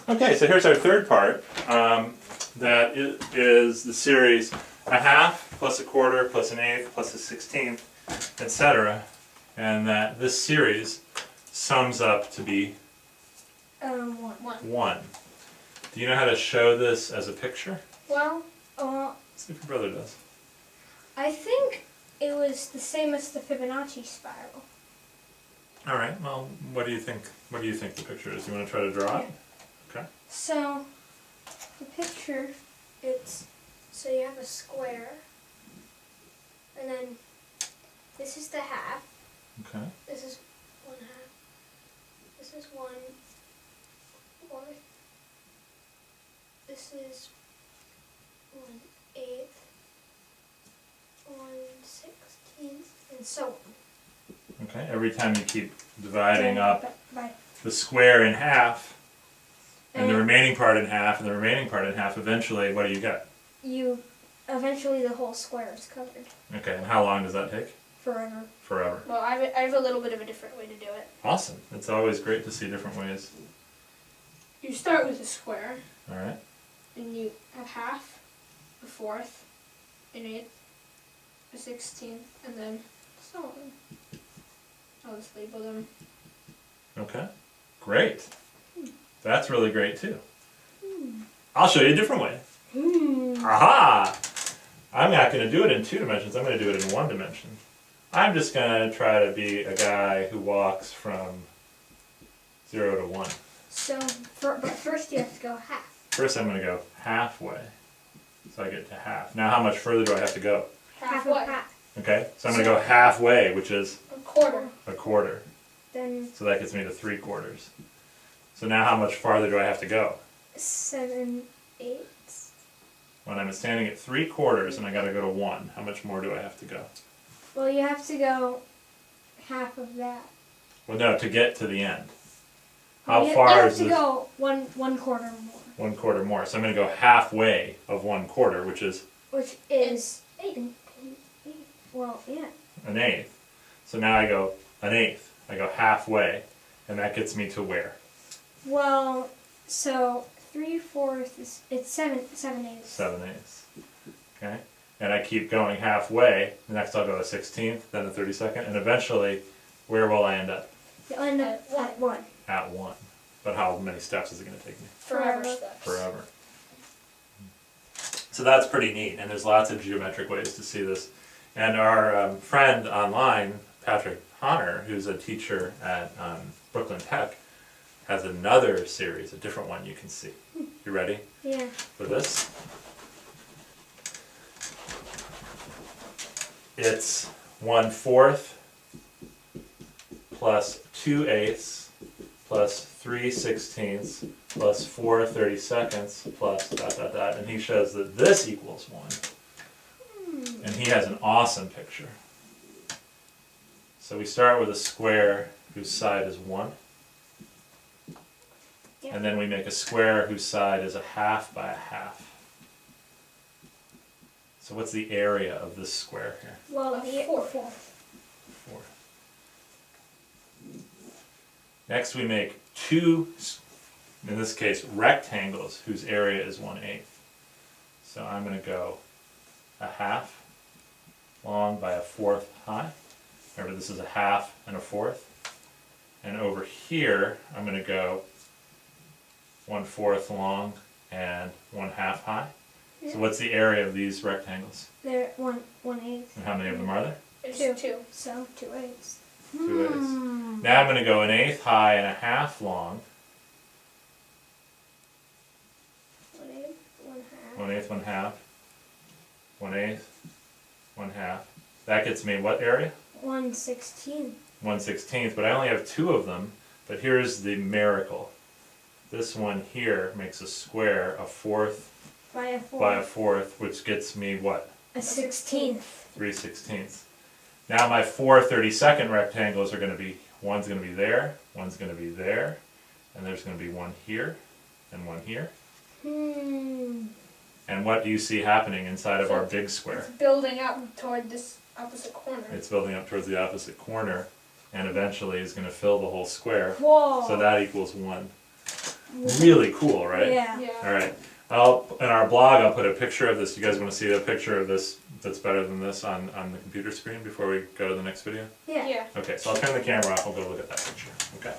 Okay, so here's our third part. That is the series a half plus a quarter plus an eighth plus a 16th, etc. And that this series sums up to be 1. Do you know how to show this as a picture? Well, See if your brother does. I think it was the same as the Fibonacci spiral. All right. Well, what do you think? What do you think the picture is? You want to try to draw it? Okay. So, the picture, so you have a square, and then this is the half. Okay. This is 1 half. This is 1 fourth. This is 1/8, 1/16, and so on. Okay. Every time you keep dividing up the square in half, and the remaining part in half, and the remaining part in half, eventually, what do you get? Eventually the whole square is covered. Okay, and how long does that take? Forever. Forever. Well, I have a little bit of a different way to do it. Awesome. It's always great to see different ways. You start with a square. All right. And you have half, a fourth, an eighth, a 16th, and then so on. I'll just label them. Okay. Great. That's really great too. I'll show you a different way. Aha! I'm not going to do it in 2 dimensions. I'm going to do it in 1 dimension. I'm just going to try to be a guy who walks from 0 to 1. So, but first you have to go half. First I'm going to go halfway. So I get to half. Now how much further do I have to go? Halfway. Okay, so I'm going to go halfway, which is a quarter. A quarter. Then so that gets me to 3/4. So now how much farther do I have to go? 7/8. When I'm standing at 3/4 and I got to go to 1, how much more do I have to go? Well, you have to go half of that. Well, no, to get to the end. How How far is this? You have to this? go one quarter more. 1/4 more. So I'm going to go halfway of 1/4, which is? Which is 8. Well, yeah. An eighth. So now I go an eighth. I go halfway, and that gets me to where? Well, so 3/4 it's 7/8. 7/8. Okay? And I keep going halfway. Next I'll go a 16th, then a 32nd, and eventually, where will I end up? You'll end up at 1. At 1. But how many steps is it going to take me? Forever steps. Forever. So that's pretty neat, and there's lots of geometric ways to see this. And our friend online, Patrick Honor, who's a teacher at Brooklyn Tech, has another series, a different one you can see. You ready? Yeah. For this? It's 1/4 plus 2/8 plus 3/16 plus 4/32 plus ... And he shows that this equals 1. And he has an awesome picture. So we start with a square whose side is 1. Yep. And then we make a square whose side is a half by a half. So what's the area of this square here? Well, a fourth. 4. Next we make 2, in this case, rectangles whose area is 1/8. So I'm going to go a half long by a fourth high. Remember, this is a half and a fourth. And over here, I'm going to go 1/4 long and 1/2 high. Yeah. So what's the area of these rectangles? They're 1/8. And how many of them are there? It's 2. So 2/8. 2/8. Now I'm going to go 1/8 high and a half long. 1/8, 1/2. 1/8, 1/2. 1/8, 1/2. That gets me what area? 1/16. 1/16, but I only have 2 of them. But here's the miracle. This one here makes a square, a fourth By a fourth. by a fourth, which gets me what? A 16th. 3/16. Now my 4/32 rectangles are going to be, one's going to be there, one's going to be there, and there's going to be one here, and one here. And what do you see happening inside of our big square? It's building up toward this opposite corner. It's building up towards the opposite corner, and eventually is going to fill the whole square. Whoa. So that equals 1. Really cool, right? Yeah. Yeah. Alright, in our blog, I'll put a picture of this. You guys wanna see a picture of this that's better than this on the computer screen before we go to the next video? Yeah. Yeah. Okay, so I'll turn the camera off and go look at that picture, okay?